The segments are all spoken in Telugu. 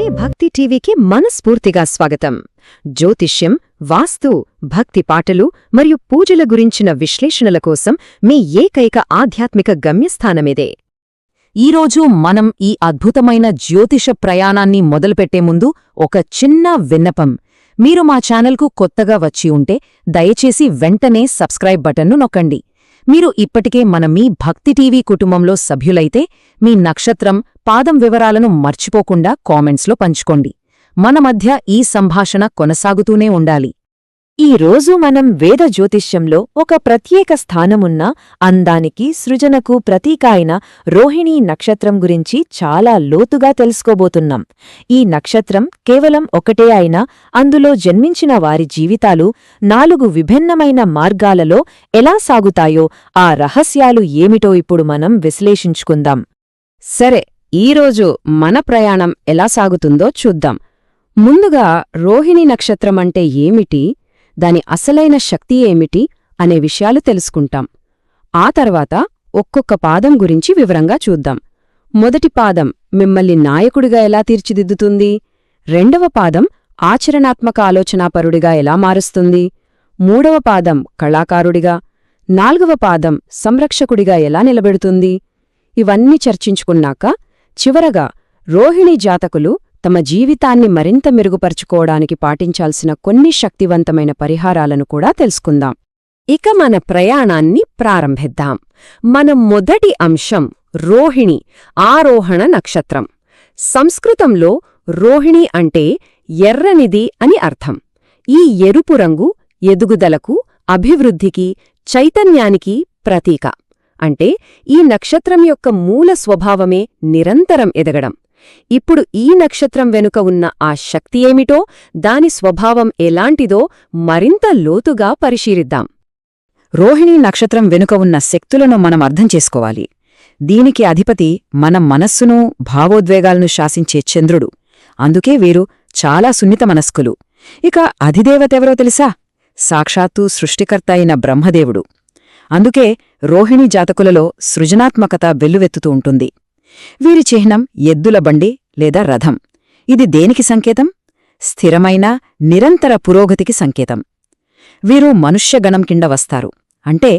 భక్తి టీవీకి మనస్ఫూర్తిగా స్వాగతం. జ్యోతిష్యం, వాస్తు, భక్తి పాటలు మరియు పూజల గురించిన విశ్లేషణల కోసం మీ ఏకైక ఆధ్యాత్మిక గమ్యస్థానమిదే. ఈరోజు మనం ఈ అద్భుతమైన జ్యోతిష ప్రయాణాన్ని మొదలుపెట్టే ముందు ఒక చిన్న విన్నపం. మీరు మా ఛానల్కు కొత్తగా వచ్చి ఉంటే దయచేసి వెంటనే సబ్స్క్రైబ్ బటన్ను నొక్కండి. మీరు ఇప్పటికే మీ భక్తి టీవీ కుటుంబంలో సభ్యులైతే మీ నక్షత్రం, పాదం వివరాలను మర్చిపోకుండా కామెంట్స్లో పంచుకోండి. మన మధ్య ఈ సంభాషణ కొనసాగుతూనే ఉండాలి. ఈ రోజు మనం వేద జ్యోతిష్యంలో ఒక ప్రత్యేక స్థానమున్న, అందానికి, సృజనకు ప్రతీక అయిన రోహిణీ నక్షత్రం గురించి చాలా లోతుగా తెలుసుకోబోతున్నాం. ఈ నక్షత్రం కేవలం ఒకటే అయినా అందులో జన్మించిన వారి జీవితాలు 4 విభిన్నమైన మార్గాలలో ఎలా సాగుతాయో, ఆ రహస్యాలు ఏమిటో ఇప్పుడు మనం విశ్లేషించుకుందాం. సరే, ఈరోజు మన ప్రయాణం ఎలా సాగుతుందో చూద్దాం. ముందుగా రోహిణీ నక్షత్రం అంటే ఏమిటి, దాని అసలైన శక్తి ఏమిటి అనే విషయాలు తెలుసుకుంటాం. ఆ తర్వాత ఒక్కొక్క పాదం గురించి వివరంగా చూద్దాం. మొదటి పాదం మిమ్మల్ని నాయకుడిగా ఎలా తీర్చిదిద్దుతుంది, రెండవ పాదం ఆచరణాత్మక ఆలోచనాపరుడిగా ఎలా మారుస్తుంది, మూడవ పాదం కళాకారుడిగా, 4వ పాదం సంరక్షకుడిగా ఎలా నిలబెడుతుంది. ఇవన్నీ చర్చించుకున్నాక చివరగా రోహిణీ జాతకులు తమ జీవితాన్ని మరింత మెరుగుపరుచుకోవడానికి పాటించాల్సిన కొన్ని శక్తివంతమైన పరిహారాలను కూడా తెలుసుకుందాం. ఇక మన ప్రయాణాన్ని ప్రారంభిద్దాం. మన మొదటి అంశం రోహిణి, ఆరోహణ నక్షత్రం. సంస్కృతంలో రోహిణి అంటే ఎర్రనిది అని అర్థం. ఈ ఎరుపు రంగు ఎదుగుదలకు, అభివృద్ధికి, చైతన్యానికి ప్రతీక. అంటే ఈ నక్షత్రం యొక్క మూల స్వభావమే నిరంతరం ఎదగడం. ఇప్పుడు ఈ నక్షత్రం వెనుక ఉన్న ఆ శక్తి ఏమిటో, దాని స్వభావం ఎలాంటిదో మరింత లోతుగా పరిశీలిద్దాం. రోహిణీ నక్షత్రం వెనుక ఉన్న శక్తులను మనం అర్థం చేసుకోవాలి. దీనికి అధిపతి మన మనస్సును, భావోద్వేగాలను శాసించే చంద్రుడు. అందుకే వీరు చాలా సున్నిత మనస్కులు. ఇక అధిదేవతెవరో తెలుసా? సాక్షాత్తు సృష్టికర్త అయిన బ్రహ్మదేవుడు. అందుకే రోహిణీ జాతకులలో సృజనాత్మకత వెల్లువెత్తుతూ ఉంటుంది. వీరి చిహ్నం ఎద్దుల బండి లేదా రథం. ఇది దేనికి సంకేతం? స్థిరమైన, నిరంతర పురోగతికి సంకేతం. వీరు మనుష్యగణం కింద వస్తారు. అంటే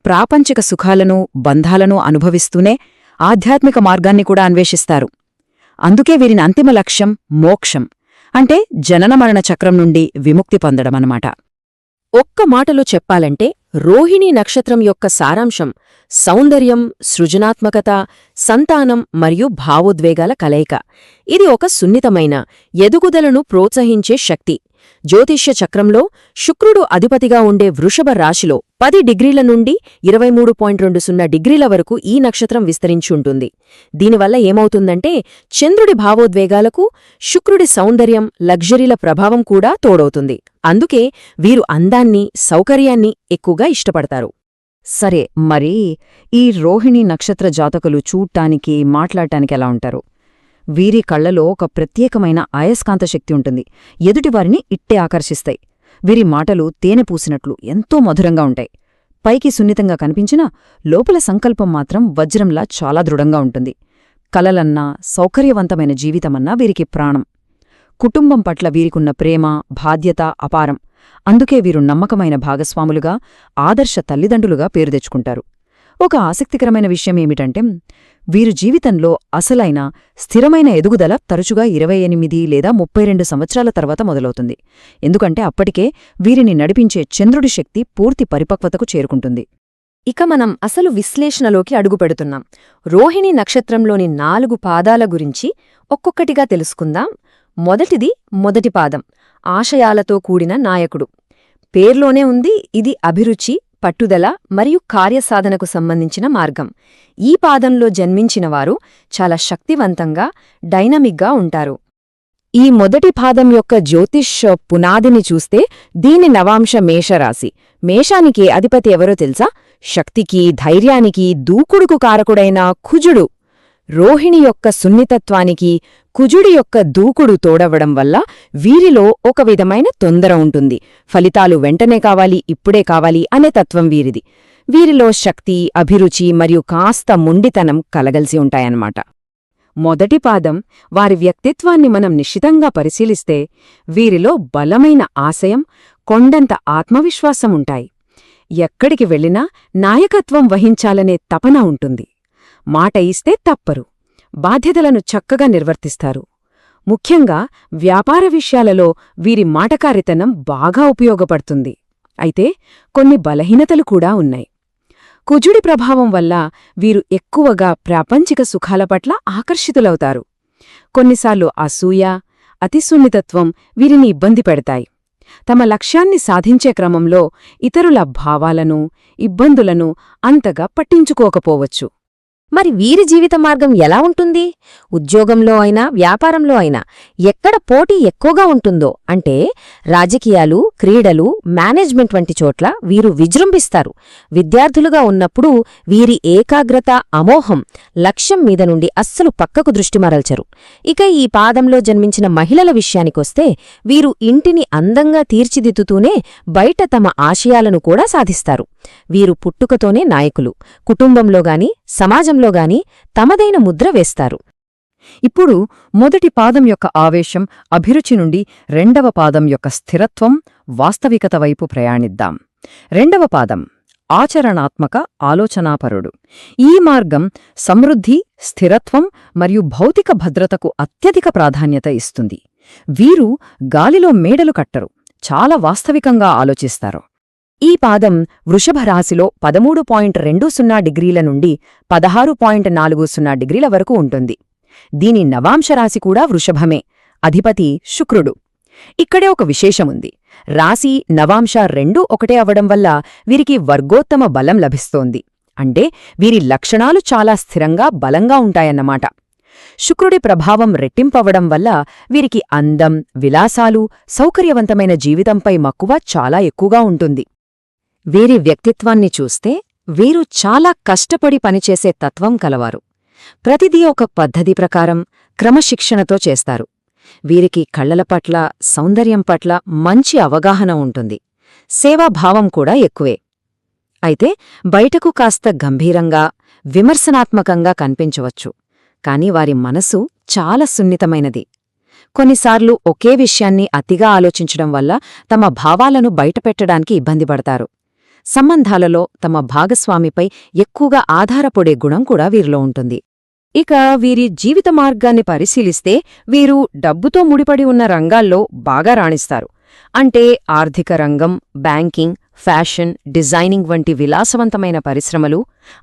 ప్రాపంచిక సుఖాలను, బంధాలను అనుభవిస్తూనే ఆధ్యాత్మిక మార్గాన్ని కూడా అన్వేషిస్తారు. అందుకే వీరిని అంతిమ లక్ష్యం మోక్షం, అంటే జననమరణ చక్రం నుండి విముక్తి పొందడమన్నమాట. ఒక్క మాటలో చెప్పాలంటే రోహిణీ నక్షత్రం యొక్క సారాంశం సౌందర్యం, సృజనాత్మకత, సంతానం మరియు భావోద్వేగాల కలయిక. ఇది ఒక సున్నితమైన, ఎదుగుదలను ప్రోత్సహించే శక్తి. జ్యోతిష్య చక్రంలో శుక్రుడు అధిపతిగా ఉండే వృషభ రాశిలో 10 డిగ్రీల నుండి 23.20 డిగ్రీల వరకు ఈ నక్షత్రం విస్తరించుంటుంది. దీనివల్ల ఏమవుతుందంటే చంద్రుడి భావోద్వేగాలకు శుక్రుడి సౌందర్యం, లగ్జరీల ప్రభావం కూడా తోడవుతుంది. అందుకే వీరు అందాన్ని, సౌకర్యాన్ని ఎక్కువగా ఇష్టపడతారు. సరే, మరి ఈ రోహిణీ నక్షత్ర జాతకులు చూడ్టానికి, మాట్లాడటానికి ఎలా ఉంటారు? వీరి కళ్లలో ఒక ప్రత్యేకమైన అయస్కాంత శక్తి ఉంటుంది. ఎదుటివారిని ఇట్టే ఆకర్షిస్తాయి. వీరి మాటలు తేనె పూసినట్లు ఎంతో మధురంగా ఉంటాయి. పైకి సున్నితంగా కనిపించినా లోపల సంకల్పం మాత్రం వజ్రంలా చాలా దృఢంగా ఉంటుంది. కలలన్నా, సౌకర్యవంతమైన జీవితమన్నా వీరికి ప్రాణం. కుటుంబం పట్ల వీరికున్న ప్రేమ, బాధ్యత అపారం. అందుకే వీరు నమ్మకమైన భాగస్వాములుగా, ఆదర్శ తల్లిదండ్రులుగా పేరు తెచ్చుకుంటారు. ఒక ఆసక్తికరమైన విషయమేమిటంటే వీరు జీవితంలో అసలైన, స్థిరమైన ఎదుగుదల తరచుగా 28 లేదా 32 సంవత్సరాల తర్వాత మొదలవుతుంది. ఎందుకంటే అప్పటికే వీరిని నడిపించే చంద్రుడి శక్తి పూర్తి పరిపక్వతకు చేరుకుంటుంది. ఇక మనం అసలు విశ్లేషణలోకి అడుగుపెడుతున్నాం. రోహిణీ నక్షత్రంలోని 4 పాదాల గురించి ఒక్కొక్కటిగా తెలుసుకుందాం. మొదటిది మొదటి పాదం, ఆశయాలతో కూడిన నాయకుడు. పేర్లోనే ఉంది, ఇది అభిరుచి, పట్టుదల మరియు కార్యసాధనకు సంబంధించిన మార్గం. ఈ పాదంలో జన్మించినవారు చాలా శక్తివంతంగా, డైనమిక్గా ఉంటారు. ఈ మొదటి పాదం యొక్క జ్యోతిష్ పునాదిని చూస్తే దీని నవాంశ మేషరాశి. మేషానికి అధిపతి ఎవరో తెలుసా? శక్తికి, ధైర్యానికి, దూకుడుకు కారకుడైన కుజుడు. రోహిణి యొక్క సున్నితత్వానికి కుజుడి యొక్క దూకుడు తోడవడం వల్ల వీరిలో ఒక విధమైన తొందర ఉంటుంది. ఫలితాలు వెంటనే కావాలి, ఇప్పుడే కావాలి అనే తత్వం వీరిది. వీరిలో శక్తి, అభిరుచి మరియు కాస్త మొండితనం కలగలిసి ఉంటాయన్నమాట. మొదటి పాదం వారి వ్యక్తిత్వాన్ని మనం నిశితంగా పరిశీలిస్తే వీరిలో బలమైన ఆశయం, కొండంత ఆత్మవిశ్వాసముంటాయి. ఎక్కడికి వెళ్ళినా నాయకత్వం వహించాలనే తపన ఉంటుంది. మాట ఇస్తే తప్పరు. బాధ్యతలను చక్కగా నిర్వర్తిస్తారు. ముఖ్యంగా వ్యాపార విషయాలలో వీరి మాటకారితనం బాగా ఉపయోగపడుతుంది. అయితే కొన్ని బలహీనతలు కూడా ఉన్నాయి. కుజుడి ప్రభావం వల్ల వీరు ఎక్కువగా ప్రాపంచిక సుఖాల పట్ల ఆకర్షితులవుతారు. కొన్నిసార్లు అసూయ, అతిసున్నితత్వం వీరిని ఇబ్బంది పెడతాయి. తమ లక్ష్యాన్ని సాధించే క్రమంలో ఇతరుల భావాలను, ఇబ్బందులను అంతగా పట్టించుకోకపోవచ్చు. మరి వీరి జీవిత మార్గం ఎలా ఉంటుంది? ఉద్యోగంలో అయినా వ్యాపారంలో అయినా ఎక్కడ పోటీ ఎక్కువగా ఉంటుందో అంటే రాజకీయాలు, క్రీడలు, మేనేజ్మెంట్ వంటి చోట్ల వీరు విజృంభిస్తారు. విద్యార్థులుగా ఉన్నప్పుడు వీరి ఏకాగ్రత, అమోహం లక్ష్యం మీద నుండి అస్సలు పక్కకు దృష్టి మరల్చరు. ఇక ఈ పాదంలో జన్మించిన మహిళల విషయానికొస్తే వీరు ఇంటిని అందంగా తీర్చిదిద్దుతూనే బయట తమ ఆశయాలను కూడా సాధిస్తారు. వీరు పుట్టుకతోనే నాయకులు. కుటుంబంలోగాని సమాజంలోగాని తమదైన ముద్ర వేస్తారు. ఇప్పుడు మొదటి పాదం యొక్క ఆవేశం, అభిరుచి నుండి రెండవ పాదం యొక్క స్థిరత్వం, వాస్తవికత వైపు ప్రయాణిద్దాం. రెండవ పాదం ఆచరణాత్మక ఆలోచనాపరుడు. ఈ మార్గం సమృద్ధి, స్థిరత్వం మరియు భౌతిక భద్రతకు అత్యధిక ప్రాధాన్యత ఇస్తుంది. వీరు గాలిలో మేడలు కట్టరు, చాలా వాస్తవికంగా ఆలోచిస్తారు. ఈ పాదం వృషభ రాశిలో 13.20 డిగ్రీల నుండి 16.40 డిగ్రీల వరకు ఉంటుంది. దీని నవాంశ రాశి కూడా వృషభమే. అధిపతి శుక్రుడు. ఇక్కడే ఒక విశేషముంది. రాశి, నవాంశ రెండూ ఒకటే అవడం వల్ల వీరికి వర్గోత్తమ బలం లభిస్తోంది. అంటే వీరి లక్షణాలు చాలా స్థిరంగా, బలంగా ఉంటాయన్నమాట. శుక్రుడి ప్రభావం రెట్టింపవడం వల్ల వీరికి అందం, విలాసాలు, సౌకర్యవంతమైన జీవితంపై మక్కువ చాలా ఎక్కువగా ఉంటుంది. వీరి వ్యక్తిత్వాన్ని చూస్తే వీరు చాలా కష్టపడి పనిచేసే తత్వం కలవారు. ప్రతిదీ ఒక పద్ధతి ప్రకారం క్రమశిక్షణతో చేస్తారు. వీరికి కళ్లల పట్ల, సౌందర్యం పట్ల మంచి అవగాహన ఉంటుంది. సేవాభావం కూడా ఎక్కువే. అయితే బయటకు కాస్త గంభీరంగా, విమర్శనాత్మకంగా కనిపించవచ్చు. కాని వారి మనసు చాలా సున్నితమైనది. కొన్నిసార్లు ఒకే విషయాన్ని అతిగా ఆలోచించడం వల్ల తమ భావాలను బయటపెట్టడానికి ఇబ్బంది పడతారు. సంబంధాలలో తమ భాగస్వామిపై ఎక్కువగా ఆధారపడే గుణం కూడా వీరిలో ఉంటుంది. ఇక వీరి జీవిత మార్గాన్ని పరిశీలిస్తే వీరు డబ్బుతో ముడిపడి ఉన్న రంగాల్లో బాగా రాణిస్తారు. అంటే ఆర్థిక రంగం, బ్యాంకింగ్, ఫ్యాషన్, డిజైనింగ్ వంటి విలాసవంతమైన పరిశ్రమలు.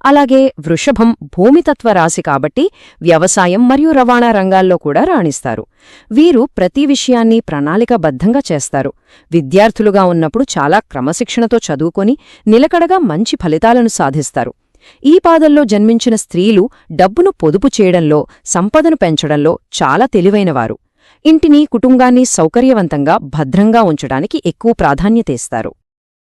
అలాగే వృషభం భూమితత్వ రాశి కాబట్టి వ్యవసాయం మరియు రవాణా రంగాల్లో కూడా రాణిస్తారు. వీరు ప్రతి విషయాన్ని ప్రణాళికాబద్ధంగా చేస్తారు. విద్యార్థులుగా ఉన్నప్పుడు చాలా క్రమశిక్షణతో చదువుకొని నిలకడగా మంచి ఫలితాలను సాధిస్తారు. ఈ పాదల్లో జన్మించిన స్త్రీలు డబ్బును పొదుపు చేయడంలో, సంపదను పెంచడంలో చాలా తెలివైనవారు. ఇంటిని, కుటుంబాన్ని సౌకర్యవంతంగా, భద్రంగా ఉంచడానికి ఎక్కువ ప్రాధాన్యతేస్తారు.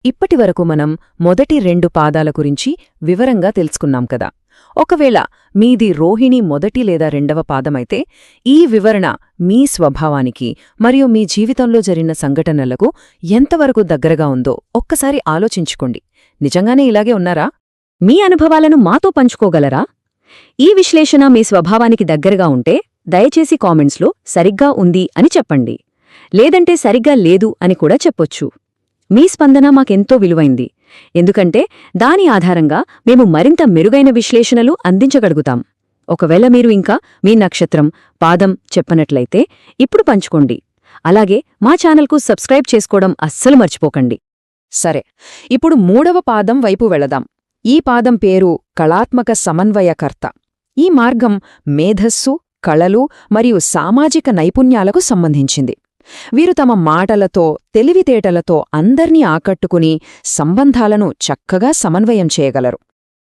ఇప్పటివరకు మనం మొదటి 2 పాదాల గురించి వివరంగా తెలుసుకున్నాం కదా. ఒకవేళ మీది రోహిణి మొదటి లేదా 2వ పాదమైతే ఈ వివరణ మీ స్వభావానికి మరియు మీ జీవితంలో జరిగిన సంఘటనలకు ఎంతవరకు దగ్గరగా ఉందో ఒక్కసారి ఆలోచించుకోండి. నిజంగానే ఇలాగే ఉన్నారా? మీ అనుభవాలను మాతో పంచుకోగలరా? ఈ విశ్లేషణ మీ స్వభావానికి దగ్గరగా ఉంటే దయచేసి కామెంట్స్లో సరిగ్గా ఉంది అని చెప్పండి. లేదంటే సరిగ్గా లేదు అని కూడా చెప్పొచ్చు. మీ స్పందన మాకెంతో విలువైంది. ఎందుకంటే దాని ఆధారంగా మేము మరింత మెరుగైన విశ్లేషణలు అందించగలుగుతాం. ఒకవేళ మీరు ఇంకా మీ నక్షత్రం, పాదం చెప్పనట్లయితే ఇప్పుడు పంచుకోండి. అలాగే మా ఛానల్కు సబ్స్క్రైబ్ చేసుకోవడం అస్సలు మర్చిపోకండి. సరే, ఇప్పుడు 3వ పాదం వైపు వెళదాం. ఈ పాదం పేరు కళాత్మక సమన్వయకర్త. ఈ మార్గం మేధస్సు, కళలు మరియు సామాజిక నైపుణ్యాలకు సంబంధించింది. వీరు తమ మాటలతో, తెలివితేటలతో అందర్నీ ఆకట్టుకుని సంబంధాలను చక్కగా సమన్వయం చేయగలరు.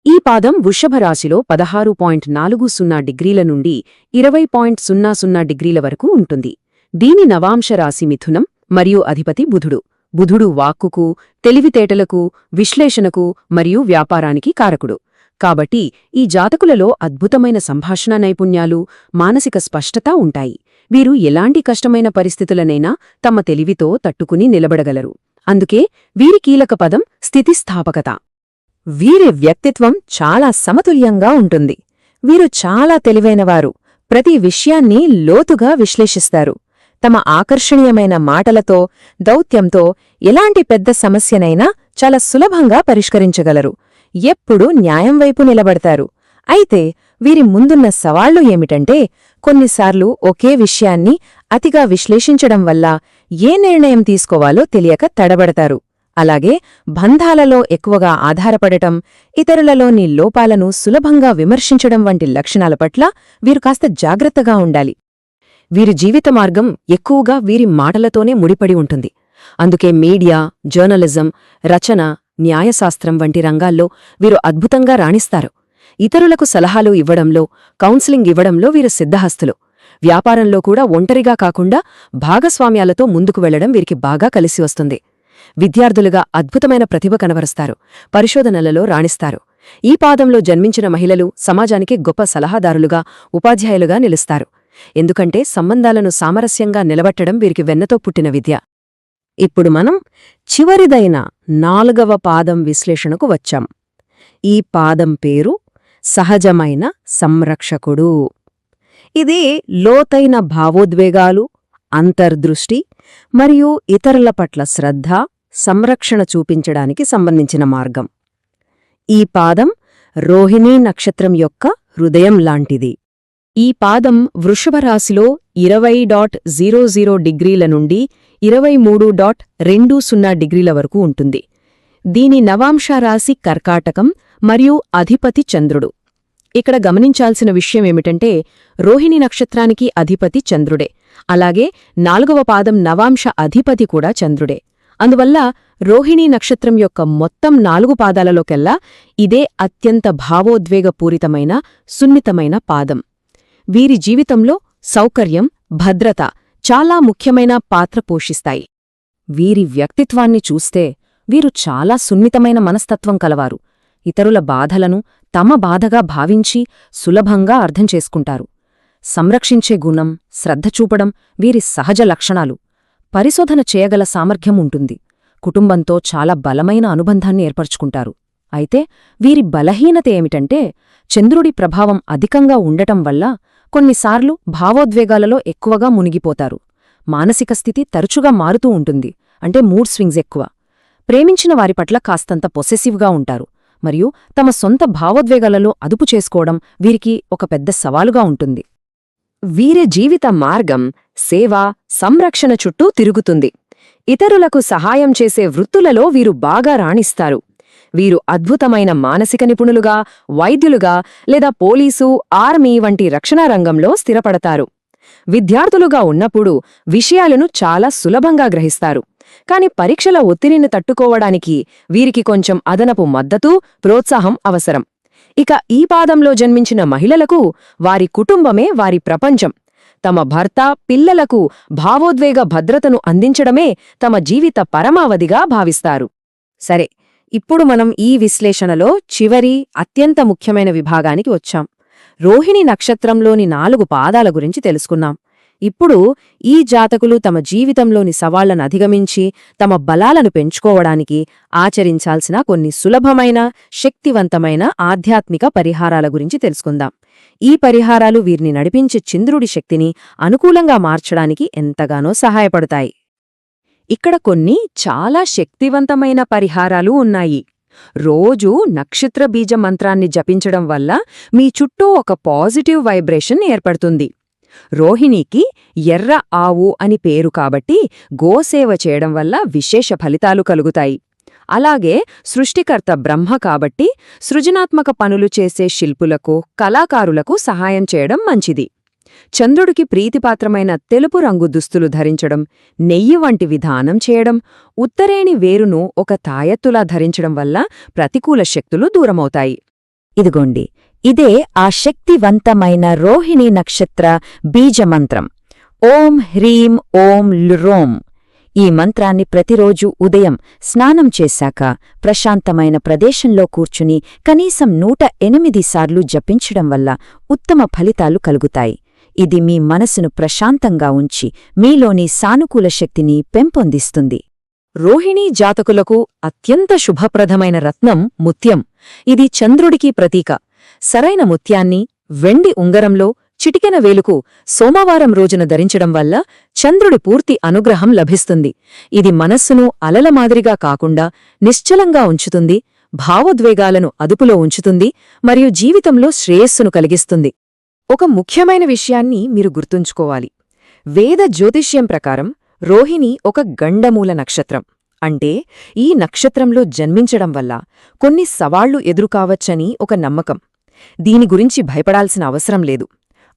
ఈ పాదం వృషభ రాశిలో 16.40 డిగ్రీల నుండి 20.00 డిగ్రీల వరకు ఉంటుంది. దీని నవాంశ రాశి మిథునం మరియు అధిపతి బుధుడు. బుధుడు వాక్కుకు, తెలివితేటలకు, విశ్లేషణకు మరియు వ్యాపారానికి కారకుడు. కాబట్టి ఈ జాతకులలో అద్భుతమైన సంభాషణ నైపుణ్యాలు, మానసిక స్పష్టత ఉంటాయి. వీరు ఎలాంటి కష్టమైన పరిస్థితులనైనా తమ తెలివితో తట్టుకుని నిలబడగలరు. అందుకే వీరి కీలక పదం స్థితిస్థాపకత. వీరి వ్యక్తిత్వం చాలా సమతుల్యంగా ఉంటుంది. వీరు చాలా తెలివైనవారు, ప్రతి విషయాన్ని లోతుగా విశ్లేషిస్తారు. తమ ఆకర్షణీయమైన మాటలతో, దౌత్యంతో ఎలాంటి పెద్ద సమస్యనైనా చాలా సులభంగా పరిష్కరించగలరు. ఎప్పుడూ న్యాయం వైపు నిలబడతారు. అయితే వీరి ముందున్న సవాళ్లు ఏమిటంటే, కొన్నిసార్లు ఒకే విషయాన్ని అతిగా విశ్లేషించడం వల్ల ఏ నిర్ణయం తీసుకోవాలో తెలియక తడబడతారు. అలాగే బంధాలలో ఎక్కువగా ఆధారపడటం, ఇతరులలోని లోపాలను సులభంగా విమర్శించడం వంటి లక్షణాల పట్ల వీరు కాస్త జాగ్రత్తగా ఉండాలి. వీరి జీవిత మార్గం ఎక్కువగా వీరి మాటలతోనే ముడిపడి ఉంటుంది. అందుకే మీడియా, జర్నలిజం, రచన, న్యాయశాస్త్రం వంటి రంగాల్లో వీరు అద్భుతంగా రాణిస్తారు. ఇతరులకు సలహాలు ఇవ్వడంలో, కౌన్సిలింగ్ ఇవ్వడంలో వీరు సిద్ధహస్తులు. వ్యాపారంలో కూడా ఒంటరిగా కాకుండా భాగస్వామ్యాలతో ముందుకు వెళ్లడం వీరికి బాగా కలిసి వస్తుంది. విద్యార్థులుగా అద్భుతమైన ప్రతిభ కనబరుస్తారు. పరిశోధనలలో రాణిస్తారు. ఈ పాదంలో జన్మించిన మహిళలు సమాజానికి గొప్ప సలహాదారులుగా, ఉపాధ్యాయులుగా నిలుస్తారు. ఎందుకంటే సంబంధాలను సామరస్యంగా నిలబట్టడం వీరికి వెన్నతో పుట్టిన విద్య. ఇప్పుడు మనం చివరిదైన 4వ పాదం విశ్లేషణకు వచ్చాం. ఈ పాదం పేరు సహజమైన సంరక్షకుడు. ఇది లోతైన భావోద్వేగాలు, అంతర్దృష్టి మరియు ఇతరుల పట్ల శ్రద్ధ, సంరక్షణ చూపించడానికి సంబంధించిన మార్గం. ఈ పాదం రోహిణీ నక్షత్రం యొక్క హృదయం లాంటిది. ఈ పాదం వృషభ రాశిలో 20.00 డిగ్రీల నుండి 23.20 డిగ్రీల వరకు ఉంటుంది. దీని నవాంశ రాశి కర్కాటకం మరియు అధిపతి చంద్రుడు. ఇక్కడ గమనించాల్సిన విషయమేమిటంటే, రోహిణి నక్షత్రానికి అధిపతి చంద్రుడే. అలాగే 4వ పాదం నవాంశ అధిపతి కూడా చంద్రుడే. అందువల్ల రోహిణీ నక్షత్రం యొక్క మొత్తం 4 పాదాలలోకెల్లా ఇదే అత్యంత భావోద్వేగపూరితమైన, సున్నితమైన పాదం. వీరి జీవితంలో సౌకర్యం, భద్రత చాలా ముఖ్యమైన పాత్ర పోషిస్తాయి. వీరి వ్యక్తిత్వాన్ని చూస్తే వీరు చాలా సున్నితమైన మనస్తత్వం కలవారు. ఇతరుల బాధలను తమ బాధగా భావించి సులభంగా అర్థం చేసుకుంటారు. సంరక్షించే గుణం, శ్రద్ధ చూపడం వీరి సహజ లక్షణాలు. పరిశోధన చేయగల సామర్థ్యం ఉంటుంది. కుటుంబంతో చాలా బలమైన అనుబంధాన్ని ఏర్పరచుకుంటారు. అయితే వీరి బలహీనత ఏమిటంటే, చంద్రుడి ప్రభావం అధికంగా ఉండటం వల్ల కొన్నిసార్లు భావోద్వేగాలలో ఎక్కువగా మునిగిపోతారు. మానసిక స్థితి తరచుగా మారుతూ ఉంటుంది. అంటే మూడ్ స్వింగ్స్ ఎక్కువ. ప్రేమించిన వారి పట్ల కాస్తంత పొసెసివ్గా ఉంటారు. మరియు తమ సొంత భావోద్వేగాలలో అదుపు చేసుకోవడం వీరికి ఒక పెద్ద సవాలుగా ఉంటుంది. వీరి జీవిత మార్గం సేవ, సంరక్షణ చుట్టూ తిరుగుతుంది. ఇతరులకు సహాయం చేసే వృత్తులలో వీరు బాగా రాణిస్తారు. వీరు అద్భుతమైన మానసిక నిపుణులుగా, వైద్యులుగా లేదా పోలీసు, ఆర్మీ వంటి రక్షణ రంగంలో స్థిరపడతారు. విద్యార్థులుగా ఉన్నప్పుడు విషయాలను చాలా సులభంగా గ్రహిస్తారు. కాని పరీక్షల ఒత్తిడిని తట్టుకోవడానికి వీరికి కొంచెం అదనపు మద్దతు, ప్రోత్సాహం అవసరం. ఇక ఈ పాదంలో జన్మించిన మహిళలకు వారి కుటుంబమే వారి ప్రపంచం. తమ భర్త, పిల్లలకు భావోద్వేగ భద్రతను అందించడమే తమ జీవిత పరమావధిగా భావిస్తారు. సరే, ఇప్పుడు మనం ఈ విశ్లేషణలో చివరి, అత్యంత ముఖ్యమైన విభాగానికి వచ్చాం. రోహిణి నక్షత్రంలోని 4 పాదాల గురించి తెలుసుకున్నాం. ఇప్పుడు ఈ జాతకులు తమ జీవితంలోని సవాళ్లను అధిగమించి తమ బలాలను పెంచుకోవడానికి ఆచరించాల్సిన కొన్ని సులభమైన, శక్తివంతమైన ఆధ్యాత్మిక పరిహారాల గురించి తెలుసుకుందాం. ఈ పరిహారాలు వీరిని నడిపించే చంద్రుడి శక్తిని అనుకూలంగా మార్చడానికి ఎంతగానో సహాయపడతాయి. ఇక్కడ కొన్ని చాలా శక్తివంతమైన పరిహారాలు ఉన్నాయి. రోజూ నక్షత్ర బీజ మంత్రాన్ని జపించడం వల్ల మీ చుట్టూ ఒక పాజిటివ్ వైబ్రేషన్ ఏర్పడుతుంది. రోహిణీకి ఎర్ర ఆవు అని పేరు కాబట్టి గోసేవ చేయడం వల్ల విశేష ఫలితాలు కలుగుతాయి. అలాగే సృష్టికర్త బ్రహ్మ కాబట్టి సృజనాత్మక పనులు చేసే శిల్పులకు, కళాకారులకు సహాయం చేయడం మంచిది. చంద్రుడికి ప్రీతిపాత్రమైన తెలుపు రంగు దుస్తులు ధరించడం, నెయ్యి వంటి విధానం చేయడం, ఉత్తరేణి వేరును ఒక తాయెత్తులా ధరించడం వల్ల ప్రతికూల శక్తులు దూరమవుతాయి. ఇదిగోండి, ఇదే ఆ శక్తివంతమైన రోహిణీ నక్షత్ర బీజమంత్రం. ఓం హ్రీం ఓం లురోం. ఈ మంత్రాన్ని ప్రతిరోజు ఉదయం స్నానం చేశాక ప్రశాంతమైన ప్రదేశంలో కూర్చుని కనీసం 108 సార్లు జపించడం వల్ల ఉత్తమ ఫలితాలు కలుగుతాయి. ఇది మీ మనసును ప్రశాంతంగా ఉంచి మీలోని సానుకూల శక్తిని పెంపొందిస్తుంది. రోహిణీ జాతకులకు అత్యంత శుభప్రదమైన రత్నం ముత్యం. ఇది చంద్రుడికి ప్రతీక. సరైన ముత్యాన్ని వెండి ఉంగరంలో చిటికెన వేలుకు సోమవారం రోజున ధరించడం వల్ల చంద్రుడి పూర్తి అనుగ్రహం లభిస్తుంది. ఇది మనస్సును అలల మాదిరిగా కాకుండా నిశ్చలంగా ఉంచుతుంది, భావోద్వేగాలను అదుపులో ఉంచుతుంది మరియు జీవితంలో శ్రేయస్సును కలిగిస్తుంది. ఒక ముఖ్యమైన విషయాన్ని మీరు గుర్తుంచుకోవాలి. వేద జ్యోతిష్యం ప్రకారం రోహిణి ఒక గండమూల నక్షత్రం. అంటే ఈ నక్షత్రంలో జన్మించడం వల్ల కొన్ని సవాళ్లు ఎదురుకావచ్చని ఒక నమ్మకం. దీని గురించి భయపడాల్సిన అవసరం లేదు.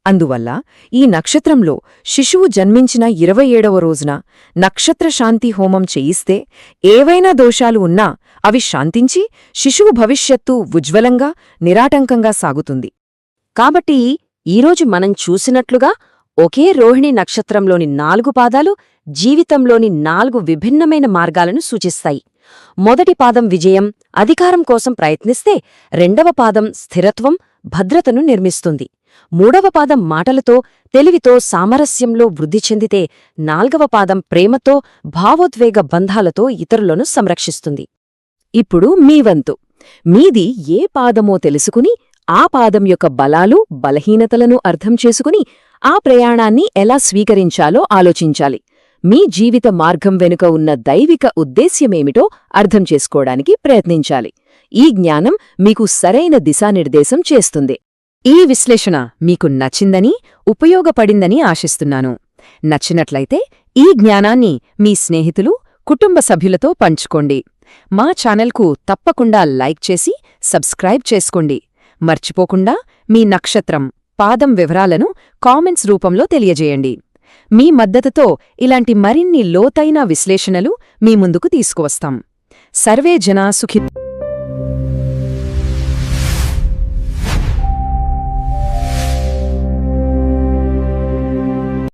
అందువల్ల ఈ నక్షత్రంలో శిశువు జన్మించిన 27వ రోజున నక్షత్రశాంతి హోమం చేయిస్తే ఏవైనా దోషాలు ఉన్నా అవి శాంతించి శిశువు భవిష్యత్తు ఉజ్వలంగా నిరాటంకంగా సాగుతుంది. కాబట్టి ఈరోజు మనం చూసినట్లుగా ఒకే రోహిణి నక్షత్రంలోని 4 పాదాలు జీవితంలోని 4 విభిన్నమైన మార్గాలను సూచిస్తాయి. మొదటి పాదం విజయం, అధికారం కోసం ప్రయత్నిస్తే 2వ పాదం స్థిరత్వం, భద్రతను నిర్మిస్తుంది. 3వ పాదం మాటలతో, తెలివితో, సామరస్యంలో వృద్ధి చెందితే 4వ పాదం ప్రేమతో, భావోద్వేగ బంధాలతో ఇతరులను సంరక్షిస్తుంది. ఇప్పుడు మీ వంతు. మీది ఏ పాదమో తెలుసుకుని ఆ పాదం యొక్క బలాలు, బలహీనతలను అర్థం చేసుకుని ఆ ప్రయాణాన్ని ఎలా స్వీకరించాలో ఆలోచించాలి. మీ జీవిత మార్గం వెనుక ఉన్న దైవిక ఉద్దేశ్యమేమిటో అర్థం చేసుకోవడానికి ప్రయత్నించాలి. ఈ జ్ఞానం మీకు సరైన దిశానిర్దేశం చేస్తుంది. ఈ విశ్లేషణ మీకు నచ్చిందని, ఉపయోగపడిందని ఆశిస్తున్నాను. నచ్చినట్లయితే ఈ జ్ఞానాన్ని మీ స్నేహితులు, కుటుంబ సభ్యులతో పంచుకోండి. మా ఛానల్కు తప్పకుండా లైక్ చేసి సబ్స్క్రైబ్ చేసుకోండి. మర్చిపోకుండా మీ నక్షత్రం, పాదం వివరాలను కామెంట్స్ రూపంలో తెలియజేయండి. మీ మద్దతుతో ఇలాంటి మరిన్ని లోతైన విశ్లేషణలు మీ ముందుకు తీసుకువస్తాం. సర్వే జనా సుఖి.